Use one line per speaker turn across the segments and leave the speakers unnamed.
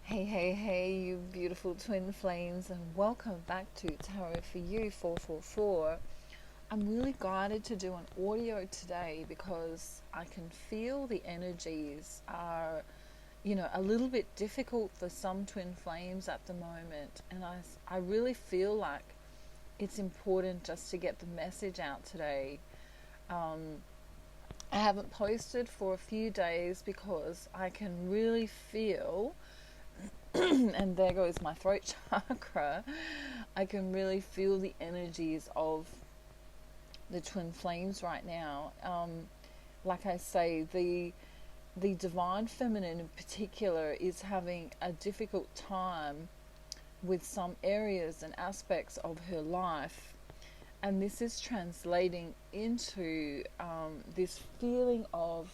Hey, hey, hey, you beautiful twin flames, and welcome back to Tarot for You 444. I'm really guided to do an audio today because I can feel the energies are, a little bit difficult for some twin flames at the moment, and I really feel like it's important just to get the message out today. Um, I haven't posted for a few days because I can really feel and there goes my throat chakra. I can really feel the energies of the twin flames right now. Like I say, the divine feminine in particular is having a difficult time with some areas and aspects of her life, and this is translating into this feeling of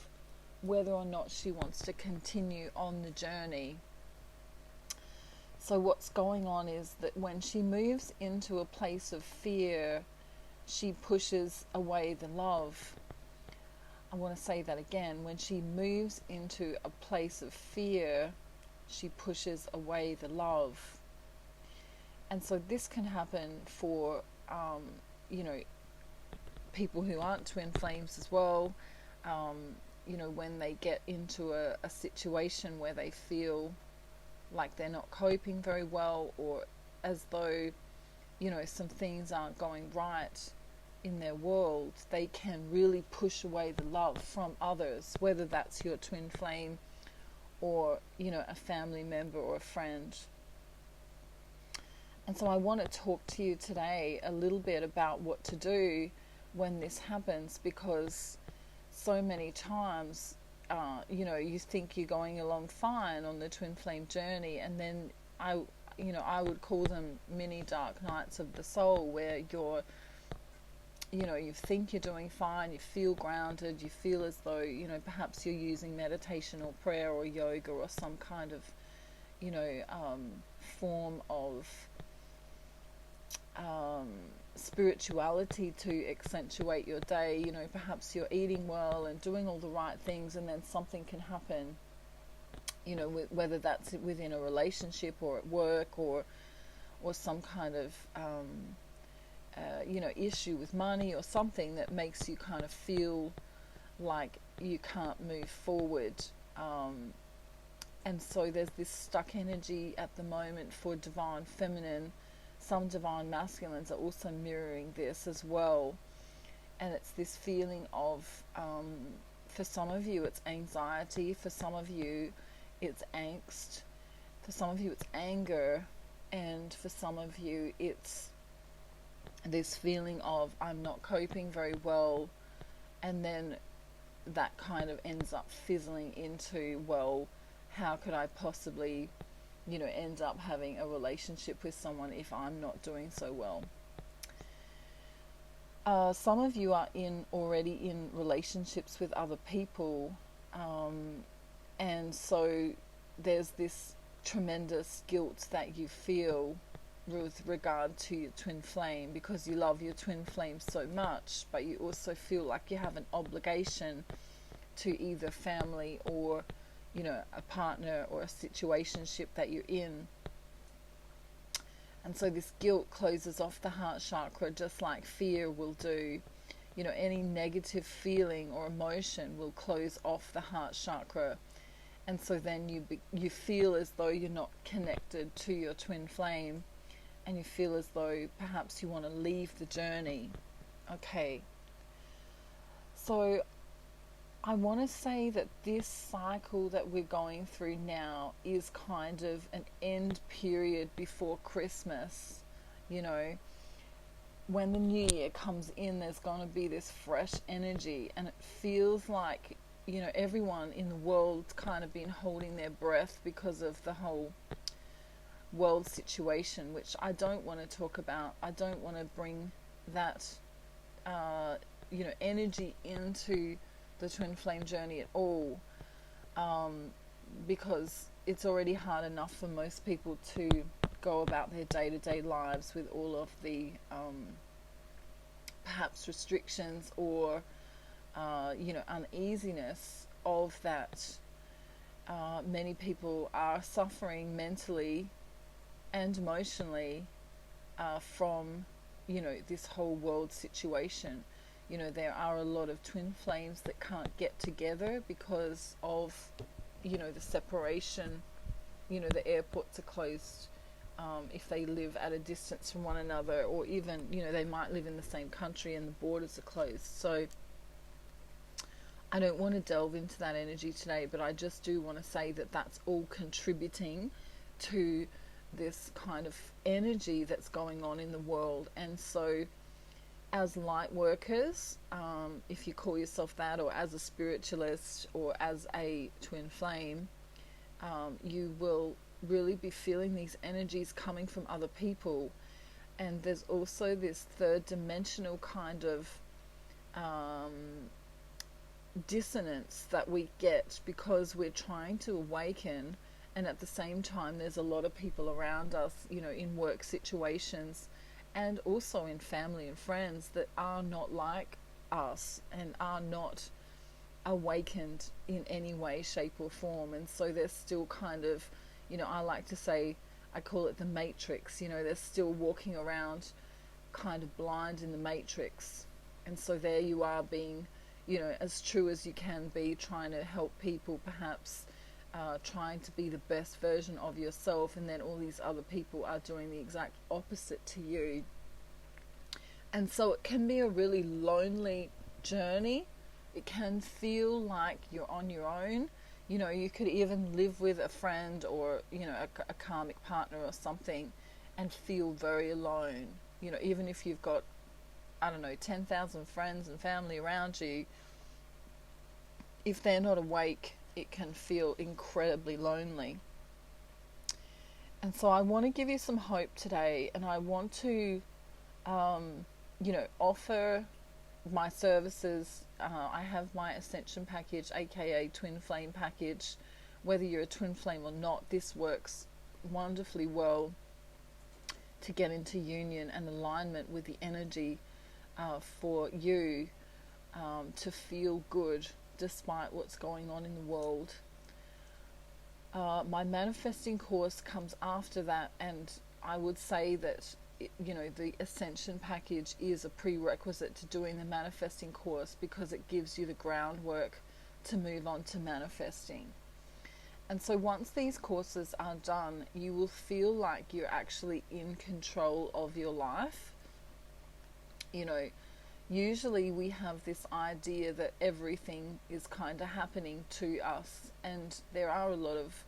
whether or not she wants to continue on the journey. So, what's going on is that when she moves into a place of fear, she pushes away the love. I want to say that again. When she moves into a place of fear, she pushes away the love. And so, this can happen for, you know, people who aren't twin flames as well. When they get into a situation where they feel like they're not coping very well, or as though some things aren't going right in their world, they can really push away the love from others, whether that's your twin flame or a family member or a friend. And so I want to talk to you today a little bit about what to do when this happens, because so many times you think you're going along fine on the twin flame journey, and then I would call them mini dark nights of the soul, where you think you're doing fine, you feel grounded, you feel as though, perhaps you're using meditation or prayer or yoga or some kind of, form of spirituality to accentuate your day. Perhaps you're eating well and doing all the right things, and then something can happen, whether that's within a relationship or at work, or some kind of issue with money or something that makes you kind of feel like you can't move forward. And so there's this stuck energy at the moment for divine feminine. Some divine masculines are also mirroring this as well. And it's this feeling of, for some of you, it's anxiety. For some of you, it's angst. For some of you, it's anger. And for some of you, it's this feeling of, I'm not coping very well. And then that kind of ends up fizzling into, well, how could I possibly end up having a relationship with someone if I'm not doing so well. Some of you are already in relationships with other people, and so there's this tremendous guilt that you feel with regard to your twin flame, because you love your twin flame so much, but you also feel like you have an obligation to either family or a partner or a situationship that you're in. And so this guilt closes off the heart chakra, just like fear will do. Any negative feeling or emotion will close off the heart chakra. And so then you feel as though you're not connected to your twin flame, and you feel as though perhaps you want to leave the journey. Okay. So I want to say that this cycle that we're going through now is kind of an end period before Christmas. When the new year comes in, there's going to be this fresh energy, and it feels like, everyone in the world's kind of been holding their breath because of the whole world situation, which I don't want to talk about. I don't want to bring that, energy into the twin flame journey at all, because it's already hard enough for most people to go about their day-to-day lives with all of the perhaps restrictions or uneasiness of that many people are suffering mentally and emotionally from, this whole world situation. There are a lot of twin flames that can't get together because of, the separation. The airports are closed if they live at a distance from one another, or even, they might live in the same country and the borders are closed. So I don't want to delve into that energy today, but I just do want to say that that's all contributing to this kind of energy that's going on in the world. And so as light workers, if you call yourself that, or as a spiritualist, or as a twin flame, you will really be feeling these energies coming from other people. And there's also this third dimensional kind of dissonance that we get because we're trying to awaken, and at the same time there's a lot of people around us, in work situations and also in family and friends that are not like us and are not awakened in any way, shape or form. And so they're still kind of, I like to say, I call it the matrix. They're still walking around kind of blind in the matrix. And so there you are, being, as true as you can be, trying to help people, perhaps trying to be the best version of yourself, and then all these other people are doing the exact opposite to you. And so it can be a really lonely journey. It can feel like you're on your own. You could even live with a friend or, a karmic partner or something and feel very alone. Even if you've got, 10,000 friends and family around you, if they're not awake, it can feel incredibly lonely. And so I want to give you some hope today, and I want to, offer my services. I have my Ascension package, aka Twin Flame package. Whether you're a twin flame or not, this works wonderfully well to get into union and alignment with the energy for you to feel good despite what's going on in the world. My manifesting course comes after that, and I would say that the Ascension package is a prerequisite to doing the manifesting course, because it gives you the groundwork to move on to manifesting. And so once these courses are done, you will feel like you're actually in control of your life. Usually we have this idea that everything is kind of happening to us, and there are a lot of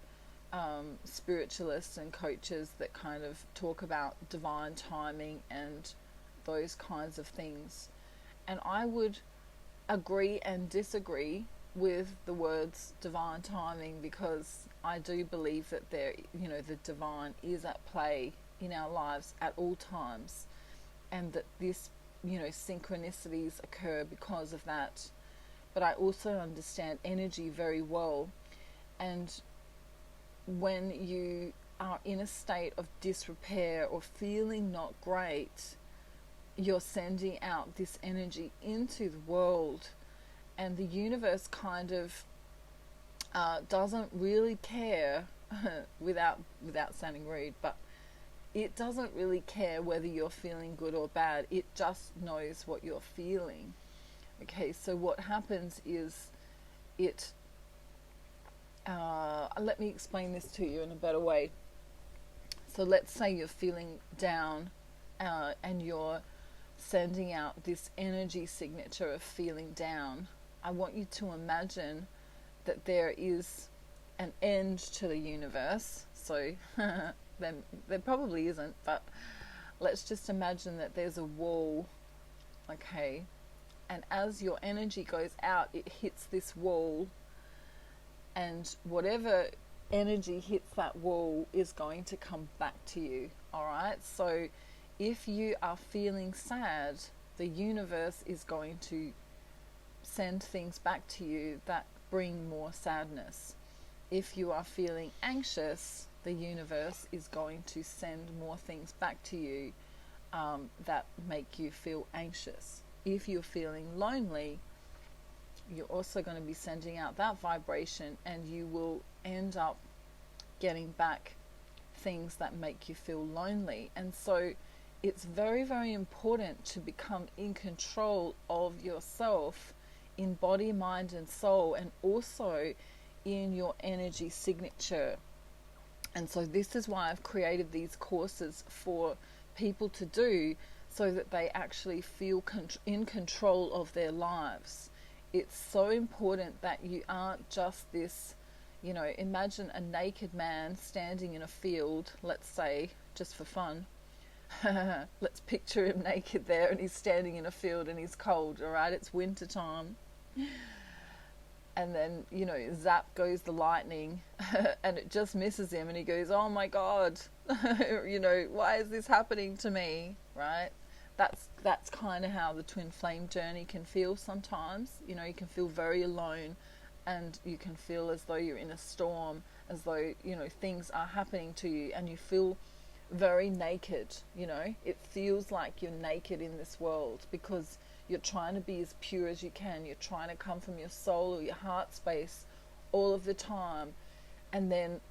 spiritualists and coaches that kind of talk about divine timing and those kinds of things. And I would agree and disagree with the words divine timing, because I do believe that the divine is at play in our lives at all times, and that this, synchronicities occur because of that. But I also understand energy very well, and when you are in a state of disrepair or feeling not great, you're sending out this energy into the world, and the universe kind of doesn't really care without sounding rude, but it doesn't really care whether you're feeling good or bad. It just knows what you're feeling. Okay, so what happens is let me explain this to you in a better way. So let's say you're feeling down and you're sending out this energy signature of feeling down. I want you to imagine that there is an end to the universe. So there probably isn't, but let's just imagine that there's a wall, okay? And as your energy goes out, it hits this wall, and whatever energy hits that wall is going to come back to you, all right? So if you are feeling sad, the universe is going to send things back to you that bring more sadness. If you are feeling anxious, the universe is going to send more things back to you that make you feel anxious. If you're feeling lonely, you're also going to be sending out that vibration, and you will end up getting back things that make you feel lonely. And so it's very, very important to become in control of yourself in body, mind, and soul, and also in your energy signature. And so this is why I've created these courses for people to do, so that they actually feel in control of their lives. It's so important that you aren't just this, imagine a naked man standing in a field, let's say, just for fun. Let's picture him naked there, and he's standing in a field and he's cold, all right? It's winter time. And then, zap goes the lightning and it just misses him, and he goes, oh my God, why is this happening to me, right? That's kind of how the twin flame journey can feel sometimes. You can feel very alone, and you can feel as though you're in a storm, as though, things are happening to you, and you feel very naked. It feels like you're naked in this world, because you're trying to be as pure as you can. You're trying to come from your soul or your heart space all of the time. And then,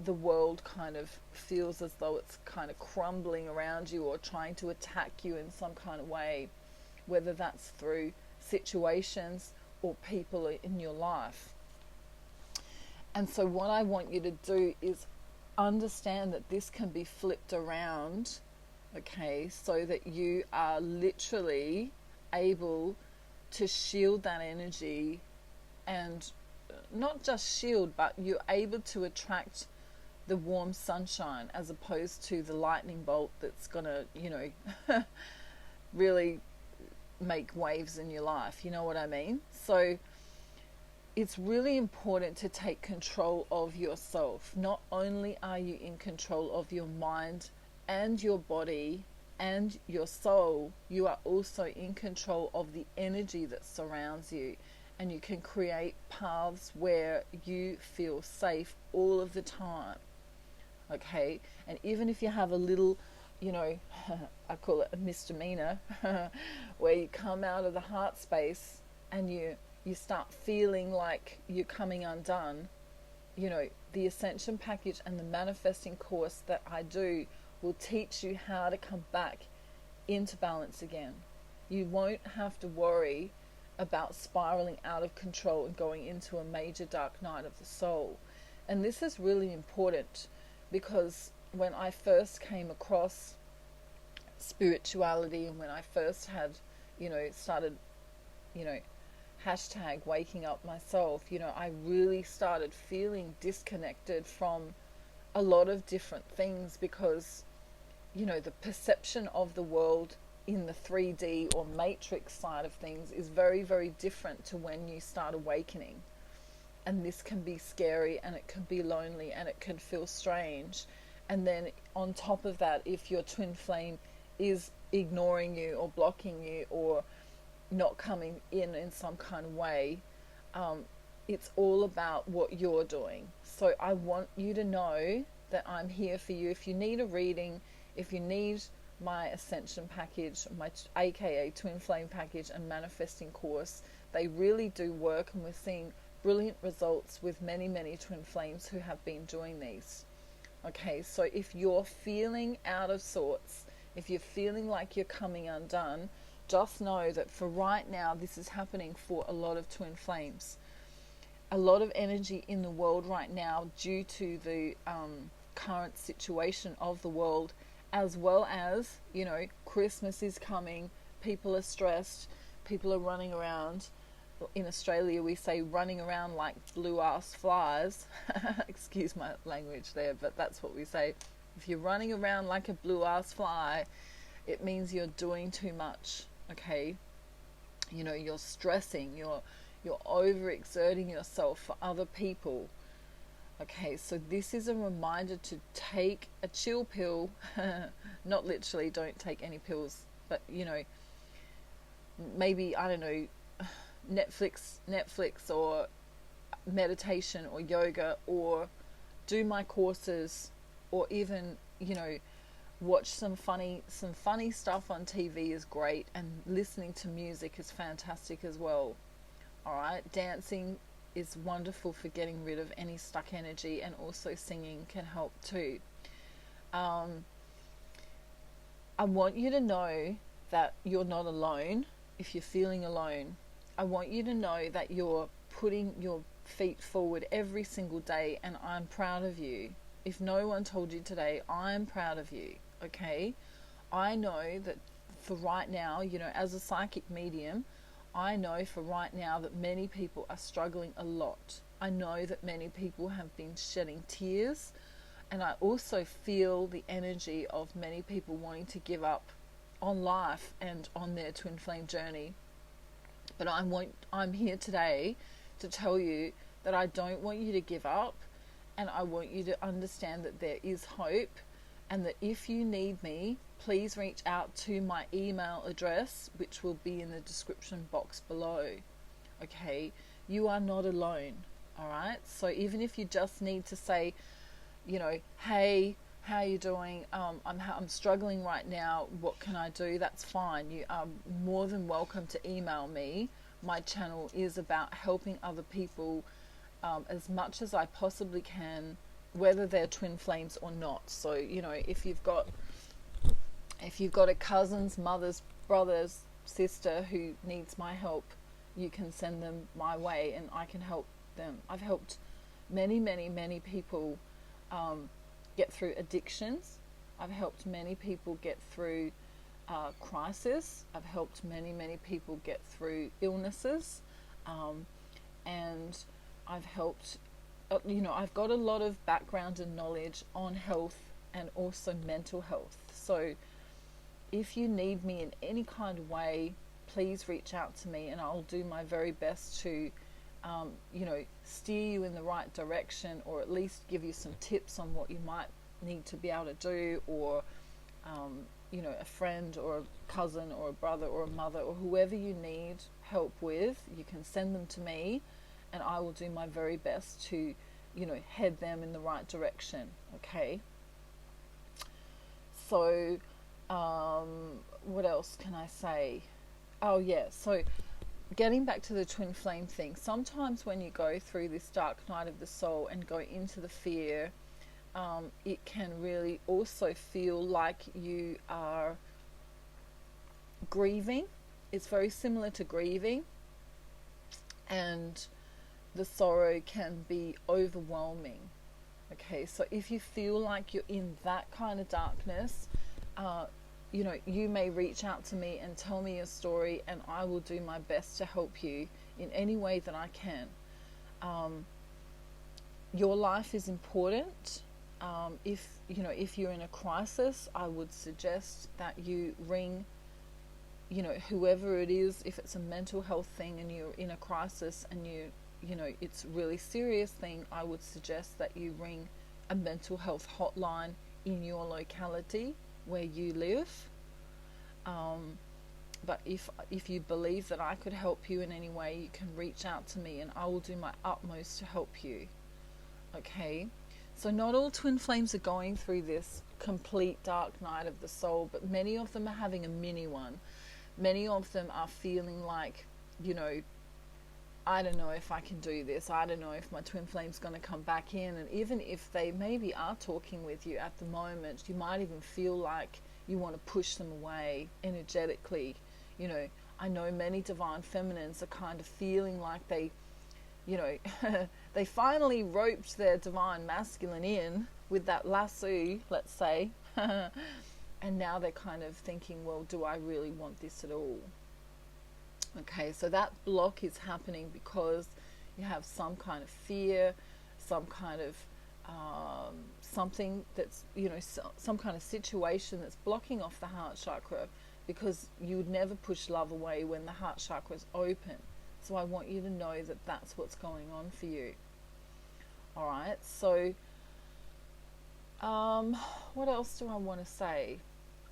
the world kind of feels as though it's kind of crumbling around you or trying to attack you in some kind of way, whether that's through situations or people in your life. And so what I want you to do is understand that this can be flipped around, okay, so that you are literally able to shield that energy, and not just shield, but you're able to attract the warm sunshine, as opposed to the lightning bolt that's gonna, really make waves in your life. You know what I mean? So it's really important to take control of yourself. Not only are you in control of your mind and your body and your soul, you are also in control of the energy that surrounds you, and you can create paths where you feel safe all of the time. Okay, and even if you have a little, I call it a misdemeanor, where you come out of the heart space and you start feeling like you're coming undone, the Ascension Package and the Manifesting course that I do will teach you how to come back into balance again. You won't have to worry about spiraling out of control and going into a major dark night of the soul. And this is really important, because when I first came across spirituality, and when I first had, started, hashtag waking up myself, I really started feeling disconnected from a lot of different things, because, the perception of the world in the 3D or matrix side of things is very, very different to when you start awakening. And this can be scary, and it can be lonely, and it can feel strange. And then on top of that, if your twin flame is ignoring you or blocking you or not coming in some kind of way, it's all about what you're doing. So I want you to know that I'm here for you. If you need a reading, if you need my Ascension Package, my aka Twin Flame Package and Manifesting course, they really do work, and we're seeing brilliant results with many, many twin flames who have been doing these. Okay, so if you're feeling out of sorts, if you're feeling like you're coming undone, just know that for right now, this is happening for a lot of twin flames. A lot of energy in the world right now, due to the current situation of the world, as well as, Christmas is coming, people are stressed, people are running around. In Australia, we say running around like blue ass flies. Excuse my language there, but that's what we say. If you're running around like a blue ass fly, it means you're doing too much. Okay, you're stressing, you're overexerting yourself for other people. Okay, so this is a reminder to take a chill pill. Not literally, don't take any pills, but maybe, I don't know, Netflix or meditation or yoga, or do my courses, or even watch some funny stuff on TV is great, and listening to music is fantastic as well. All right, dancing is wonderful for getting rid of any stuck energy, and also singing can help too. Um, I want you to know that you're not alone if you're feeling alone. I want you to know that you're putting your feet forward every single day, and I'm proud of you. If no one told you today, I'm proud of you, okay? I know that for right now, as a psychic medium, I know for right now that many people are struggling a lot. I know that many people have been shedding tears, and I also feel the energy of many people wanting to give up on life and on their twin flame journey. But I'm here today to tell you that I don't want you to give up, and I want you to understand that there is hope, and that if you need me, please reach out to my email address, which will be in the description box below. Okay, you are not alone. All right, so even if you just need to say, hey, how you doing? I'm struggling right now. What can I do? That's fine. You are more than welcome to email me. My channel is about helping other people as much as I possibly can, whether they're twin flames or not. So if you've got a cousin's, mother's, brother's, sister who needs my help, you can send them my way, and I can help them. I've helped many, many, many people get through addictions. I've helped many people get through crisis. I've helped many, many people get through illnesses, and I've helped. I've got a lot of background and knowledge on health and also mental health. So if you need me in any kind of way, please reach out to me, and I'll do my very best to steer you in the right direction, or at least give you some tips on what you might need to be able to do, or a friend or a cousin or a brother or a mother or whoever you need help with, you can send them to me, and I will do my very best to head them in the right direction. Okay, so what else can I say? Oh yeah, so getting back to the twin flame thing, sometimes when you go through this dark night of the soul and go into the fear, it can really also feel like you are grieving. It's very similar to grieving, and the sorrow can be overwhelming. Okay, so if you feel like you're in that kind of darkness, you may reach out to me and tell me your story, and I will do my best to help you in any way that I can. Your life is important. If you're in a crisis, I would suggest that you ring, whoever it is. If it's a mental health thing and you're in a crisis and it's a really serious thing, I would suggest that you ring a mental health hotline in your locality where you live. But if you believe that I could help you in any way, you can reach out to me, and I will do my utmost to help you. Okay, so not all twin flames are going through this complete dark night of the soul, but many of them are having a mini one. Many of them are feeling like, I don't know if I can do this. I don't know if my twin flame's going to come back in. And even if they maybe are talking with you at the moment, you might even feel like you want to push them away energetically. I know many divine feminines are kind of feeling like they they finally roped their divine masculine in with that lasso, let's say, and now they're kind of thinking, well, do I really want this at all? Okay, so that block is happening because you have some kind of fear, some kind of something that's, some kind of situation that's blocking off the heart chakra, because you would never push love away when the heart chakra is open. So I want you to know that that's what's going on for you. All right, so what else do I want to say?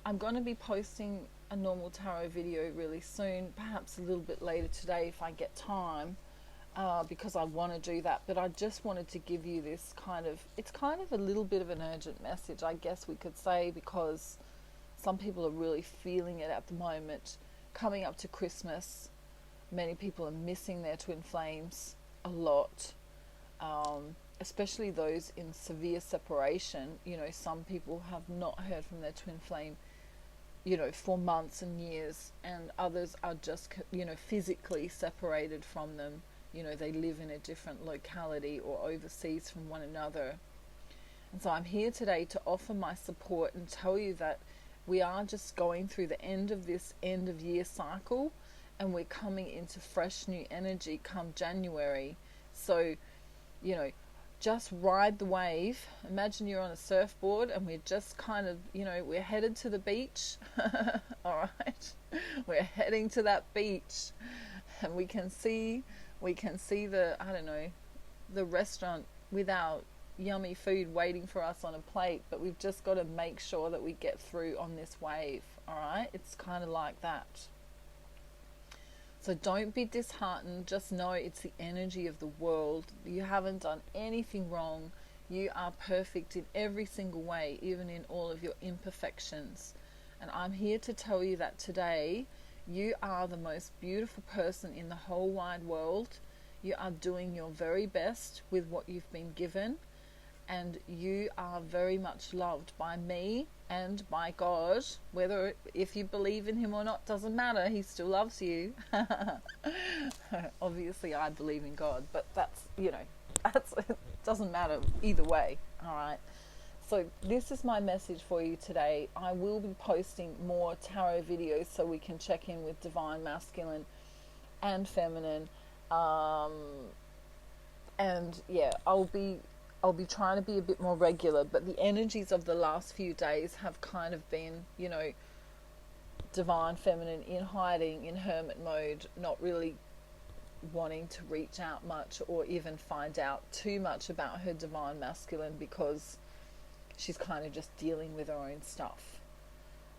I'm going to be posting a normal tarot video really soon, perhaps a little bit later today if I get time, because I want to do that. But I just wanted to give you this it's kind of a little bit of an urgent message, I guess we could say, because some people are really feeling it at the moment. Coming up to Christmas, many people are missing their twin flames a lot, especially those in severe separation. You know, some people have not heard from their twin flame, you know, for months and years, and others are just, you know, physically separated from them. You know, they live in a different locality or overseas from one another. And so I'm here today to offer my support and tell you that we are just going through the end of this end of year cycle, and we're coming into fresh new energy come January. So, you know, just ride the wave. Imagine you're on a surfboard and we're just kind of, you know, we're headed to the beach. All right. We're heading to that beach, and we can see the, I don't know, the restaurant with our yummy food waiting for us on a plate, but we've just got to make sure that we get through on this wave. All right. It's kind of like that. So don't be disheartened. Just know it's the energy of the world. You haven't done anything wrong. You are perfect in every single way, even in all of your imperfections. And I'm here to tell you that today you are the most beautiful person in the whole wide world. You are doing your very best with what you've been given. And you are very much loved by me and by God. Whether, if you believe in him or not, doesn't matter. He still loves you. Obviously I believe in God, but that's, you know, it doesn't matter either way. All right. So this is my message for you today. I will be posting more tarot videos so we can check in with divine masculine and feminine. And yeah, I'll be trying to be a bit more regular, but the energies of the last few days have kind of been, you know, divine feminine in hiding, in hermit mode, not really wanting to reach out much or even find out too much about her divine masculine, because she's kind of just dealing with her own stuff.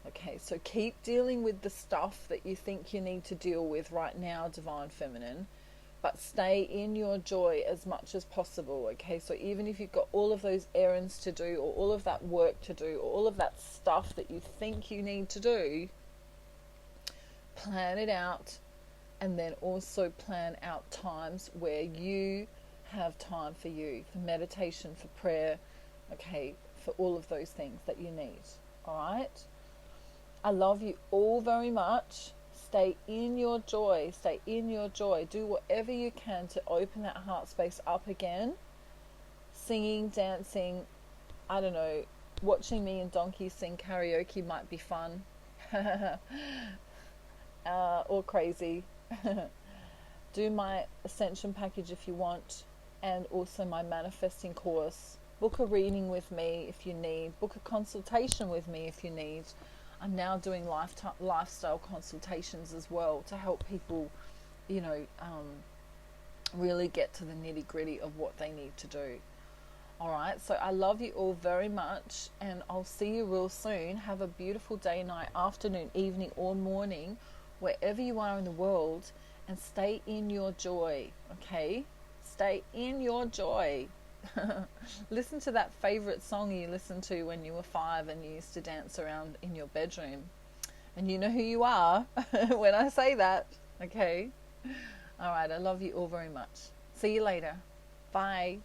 Okay, so keep dealing with the stuff that you think you need to deal with right now, divine feminine, but stay in your joy as much as possible. Okay, so even if you've got all of those errands to do, or all of that work to do, or all of that stuff that you think you need to do, plan it out, and then also plan out times where you have time for you, for meditation, for prayer, okay, for all of those things that you need. All right, I love you all very much. Stay in your joy. Stay in your joy. Do whatever you can to open that heart space up again. Singing, dancing, I don't know, watching me and Donkey sing karaoke might be fun. Or crazy. Do my ascension package if you want, and also my manifesting course. Book a reading with me if you need. Book a consultation with me if you need. I'm now doing lifestyle consultations as well to help people, you know, really get to the nitty gritty of what they need to do. All right, so I love you all very much, and I'll see you real soon. Have a beautiful day, night, afternoon, evening, or morning, wherever you are in the world, and stay in your joy, okay? Stay in your joy. Listen to that favorite song you listened to when you were 5 and you used to dance around in your bedroom, and you know who you are when I say that. Okay, all right, I love you all very much. See you later. Bye.